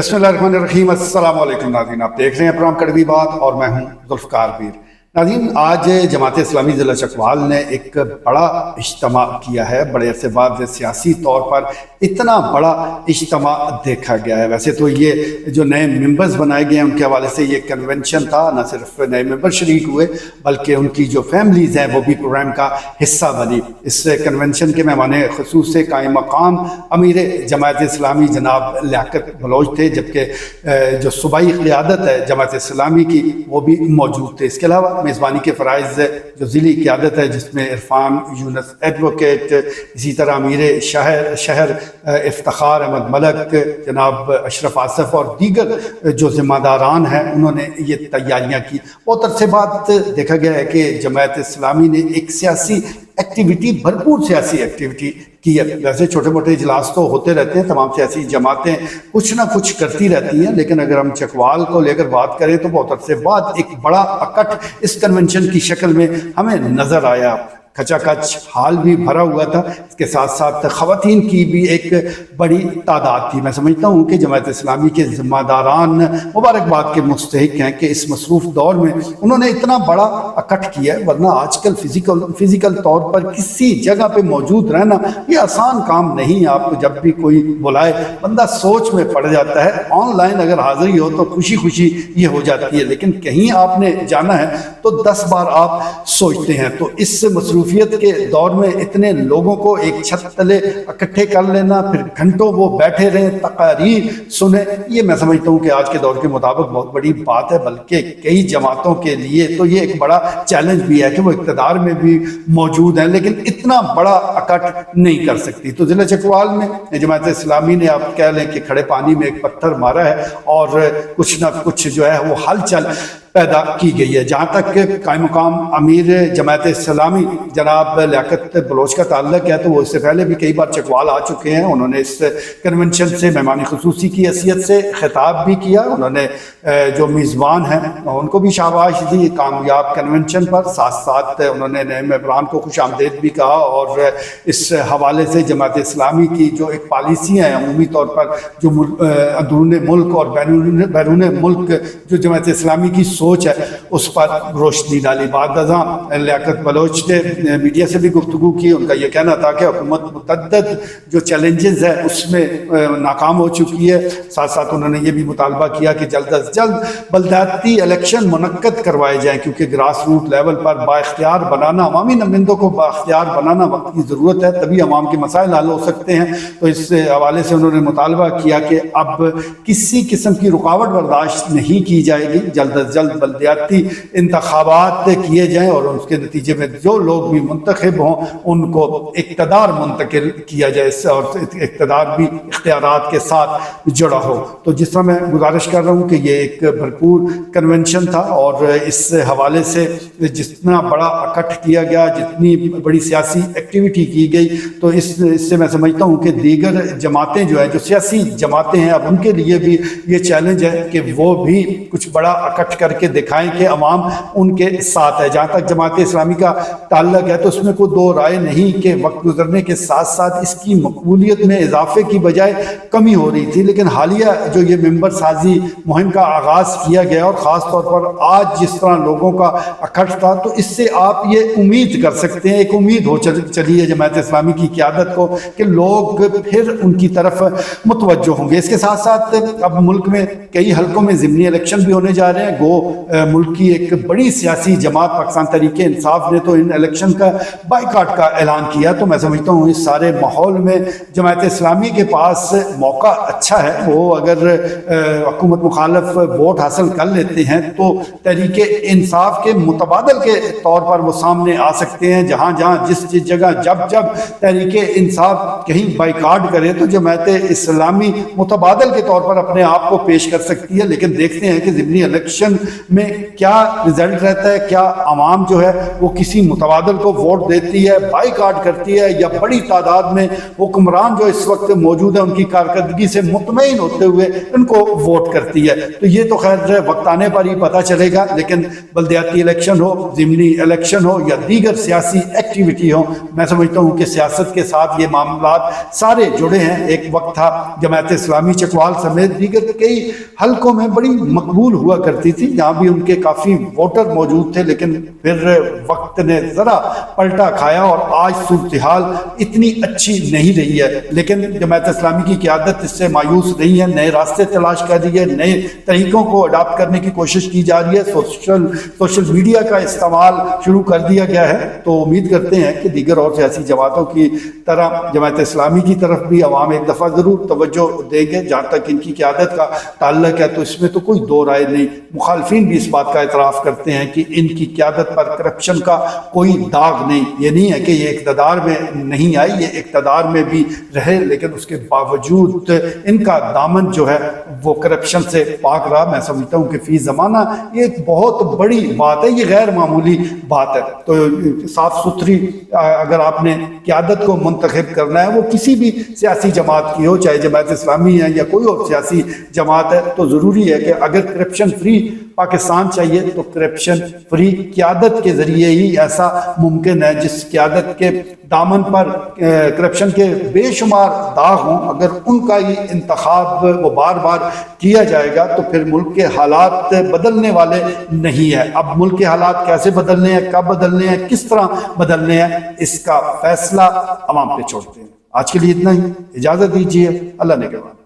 بسم اللہ الرحمن الرحیم۔ السلام علیکم ناظرین، آپ دیکھ رہے ہیں پروگرام کڑوی بات اور میں ہوں ذوالفقار بیر۔ ناظرین، آج جماعت اسلامی ضلع چکوال نے ایک بڑا اجتماع کیا ہے۔ بڑے عرصے بعد سیاسی طور پر اتنا بڑا اجتماع دیکھا گیا ہے۔ ویسے تو یہ جو نئے ممبرز بنائے گئے ہیں ان کے حوالے سے یہ کنونشن تھا، نہ صرف نئے ممبر شریک ہوئے بلکہ ان کی جو فیملیز ہیں وہ بھی پروگرام کا حصہ بنی۔ اس کنونشن کے مہمان خصوص سے قائم مقام امیر جماعت اسلامی جناب لیاقت بلوچ تھے، جبکہ جو صوبائی قیادت ہے جماعت اسلامی کی وہ بھی موجود تھے۔ اس کے علاوہ میزبانی کے فرائض جو ضلعی قیادت ہے جس میں عرفان یونس ایڈوکیٹ، اسی طرح امیر شہر افتخار احمد ملک، جناب اشرف آصف اور دیگر جو ذمہ داران ہیں انہوں نے یہ تیاریاں کی۔ بہت عرصے بعد دیکھا گیا ہے کہ جماعت اسلامی نے ایک سیاسی ایکٹیویٹی، بھرپور سیاسی ایکٹیویٹی کی ہے۔ ویسے چھوٹے موٹے اجلاس تو ہوتے رہتے ہیں، تمام سیاسی جماعتیں کچھ نہ کچھ کرتی رہتی ہیں، لیکن اگر ہم چکوال کو لے کر بات کریں تو بہت عرصے بعد ایک بڑا اکٹھ اس کنونشن کی شکل میں ہمیں نظر آیا۔ کچا کچ حال بھی بھرا ہوا تھا، اس کے ساتھ ساتھ خواتین کی بھی ایک بڑی تعداد تھی۔ میں سمجھتا ہوں کہ جماعت اسلامی کے ذمہ داران مبارکباد کے مستحق ہیں کہ اس مصروف دور میں انہوں نے اتنا بڑا اکٹھ کیا ہے، ورنہ آج کل فزیکل طور پر کسی جگہ پہ موجود رہنا یہ آسان کام نہیں۔ آپ کو جب بھی کوئی بلائے بندہ سوچ میں پڑ جاتا ہے، آن لائن اگر حاضری ہو تو خوشی خوشی یہ ہو جاتی ہے، لیکن کہیں آپ نے جانا ہے تو 10 بار آپ سوچتے ہیں۔ تو اس مصروفیت کے دور میں اتنے لوگوں کو ایک چھت تلے اکٹھے کر لینا، پھر گھنٹوں وہ بیٹھے رہیں، تقاریر سنیں، یہ میں سمجھتا ہوں کہ آج کے دور کے مطابق بہت بڑی بات ہے، بلکہ کئی جماعتوں کے لیے تو یہ ایک بڑا چیلنج بھی ہے کہ وہ اقتدار میں بھی موجود ہیں لیکن اتنا بڑا اکٹھ نہیں کر سکتی۔ تو ضلع چکوال میں جماعت اسلامی نے آپ کہہ لیں کہ کھڑے پانی میں ایک پتھر مارا ہے اور کچھ نہ کچھ جو ہے وہ ہلچل پیدا کی گئی ہے۔ جہاں تک قائم مقام امیر جماعت اسلامی جناب لیاقت بلوچ کا تعلق ہے تو وہ اس سے پہلے بھی کئی بار چکوال آ چکے ہیں۔ انہوں نے اس کنونشن سے مہمان خصوصی کی حیثیت سے خطاب بھی کیا۔ انہوں نے جو میزبان ہیں ان کو بھی شاباش دی کامیاب کنونشن پر، ساتھ ساتھ انہوں نے نئے ممبران کو خوش آمدید بھی کہا اور اس حوالے سے جماعت اسلامی کی جو ایک پالیسیاں ہیں عمومی طور پر جو اندرون ملک اور بیرون ملک جو جماعت اسلامی کی سوچ ہے اس پر روشنی ڈالی۔ بعد ازاں لیاقت بلوچ نے میڈیا سے بھی گفتگو کی۔ ان کا یہ کہنا تھا کہ حکومت متعدد جو چیلنجز ہے اس میں ناکام ہو چکی ہے۔ ساتھ ساتھ انہوں نے یہ بھی مطالبہ کیا کہ جلد از جلد بلدیاتی الیکشن منعقد کروائے جائیں، کیونکہ گراس روٹ لیول پر با اختیار بنانا، عوامی نمائندوں کو با اختیار بنانا وقت کی ضرورت ہے، تبھی عوام کے مسائل حل ہو سکتے ہیں۔ تو اس حوالے سے انہوں نے مطالبہ کیا کہ اب کسی قسم کی رکاوٹ برداشت نہیں کی جائے گی، جلد از جلد بلدیاتی انتخابات کیے جائیں اور اس کے نتیجے میں جو لوگ بھی منتخب ہوں ان کو اقتدار منتقل کیا جائے اور اقتدار بھی اختیارات کے ساتھ جڑا ہو۔ تو جس طرح میں گزارش کر رہا ہوں کہ یہ ایک بھرپور کنونشن تھا اور اس حوالے سے جتنا بڑا اکٹھ کیا گیا، جتنی بڑی سیاسی ایکٹیویٹی کی گئی، تو اس سے میں سمجھتا ہوں کہ دیگر جماعتیں جو ہیں جو سیاسی جماعتیں ہیں اب ان کے لیے بھی یہ چیلنج ہے کہ وہ بھی کچھ بڑا اکٹھ کر کے دکھائیں کہ عوام ان کے ساتھ ہے۔ جہاں تک جماعت اسلامی کا تعلق ہے تو اس میں کوئی دو رائے نہیں کہ وقت گزرنے کے ساتھ ساتھ اس کی مقبولیت میں اضافے کی بجائے کمی ہو رہی تھی، لیکن حالیہ جو یہ ممبر سازی مہم کا آغاز کیا گیا اور خاص طور پر آج جس طرح لوگوں کا اکٹھ تھا تو اس سے آپ یہ امید کر سکتے ہیں، ایک امید ہو چلی ہے جماعت اسلامی کی قیادت کو کہ لوگ پھر ان کی طرف متوجہ ہوں گے۔ اس کے ساتھ ساتھ اب ملک میں کئی حلقوں میں ضمنی الیکشن بھی ہونے جا رہے ہیں۔ گو ملک کی ایک بڑی سیاسی جماعت پاکستان تحریک انصاف نے تو ان الیکشن کا بائیکاٹ کا اعلان کیا۔ تو میں سمجھتا ہوں اس سارے ماحول میں جماعت اسلامی کے پاس موقع اچھا ہے، وہ اگر حکومت مخالف ووٹ حاصل کر لیتے ہیں تو تحریک انصاف کے متبادل کے طور پر وہ سامنے آ سکتے ہیں۔ جہاں جس جگہ جب تحریک انصاف کہیں بائیکاٹ کرے تو جماعت اسلامی متبادل کے طور پر اپنے آپ کو پیش کر سکتی ہے، لیکن دیکھتے ہیں کہ ضمنی الیکشن میں کیا رزلٹ رہتا ہے، کیا عوام جو ہے وہ کسی متبادل کو ووٹ دیتی ہے، بائی کاٹ کرتی ہے، یا بڑی تعداد میں حکمران جو اس وقت موجود ہیں ان کی کارکردگی سے مطمئن ہوتے ہوئے ان کو ووٹ کرتی ہے۔ تو یہ تو خیر وقت آنے پر ہی پتہ چلے گا، لیکن بلدیاتی الیکشن ہو، ضمنی الیکشن ہو یا دیگر سیاسی ایکٹیویٹی ہو، میں سمجھتا ہوں کہ سیاست کے ساتھ یہ معاملات سارے جڑے ہیں۔ ایک وقت تھا جماعت اسلامی چکوال سمیت دیگر کئی حلقوں میں بڑی مقبول ہوا کرتی تھی، جہاں بھی ان کے کافی ووٹر موجود تھے، لیکن پھر وقت نے ذرا پلٹا کھایا اور آج صورتحال اتنی اچھی نہیں رہی ہے۔ لیکن جماعت اسلامی کی قیادت اس سے مایوس نہیں ہے، نئے راستے تلاش کر رہی ہے، نئے طریقوں کو اڈاپٹ کرنے کی کوشش کی جا رہی ہے، سوشل میڈیا کا استعمال شروع کر دیا گیا ہے۔ تو امید کرتے ہیں کہ دیگر اور سیاسی جماعتوں کی طرح جماعت اسلامی کی طرف بھی عوام ایک دفعہ ضرور توجہ دیں گے۔ جہاں تک ان کی قیادت کا تعلق ہے تو اس میں تو کوئی دو رائے نہیں، مخالفین بھی اس بات کا اعتراف کرتے ہیں کہ ان کی قیادت پر کرپشن کا کوئی داغ نہیں۔ یہ نہیں ہے کہ یہ اقتدار میں نہیں آئی، یہ اقتدار میں بھی رہے، لیکن اس کے باوجود ان کا دامن جو ہے وہ کرپشن سے پاک رہا۔ میں سمجھتا ہوں کہ فی زمانہ یہ ایک بہت بڑی بات ہے، یہ غیر معمولی بات ہے۔ تو صاف ستھری اگر آپ نے قیادت کو منتخب کرنا ہے، وہ کسی بھی سیاسی جماعت کی ہو، چاہے جماعت اسلامی ہے یا کوئی اور سیاسی جماعت ہے، تو ضروری ہے کہ اگر کرپشن فری پاکستان چاہیے تو کرپشن فری قیادت کے ذریعے ہی ایسا ممکن ہے، جس قیادت کے دامن پر کرپشن کے بے شمار داغ ہوں، اگر ان کا ہی انتخاب وہ بار بار کیا جائے گا تو پھر ملک کے حالات بدلنے والے نہیں ہیں۔ اب ملک کے حالات کیسے بدلنے ہیں، کب بدلنے ہیں، کس طرح بدلنے ہیں، اس کا فیصلہ عوام پہ چھوڑتے ہیں۔ آج کے لیے اتنا ہی، اجازت دیجیے، اللہ نے کے بعد۔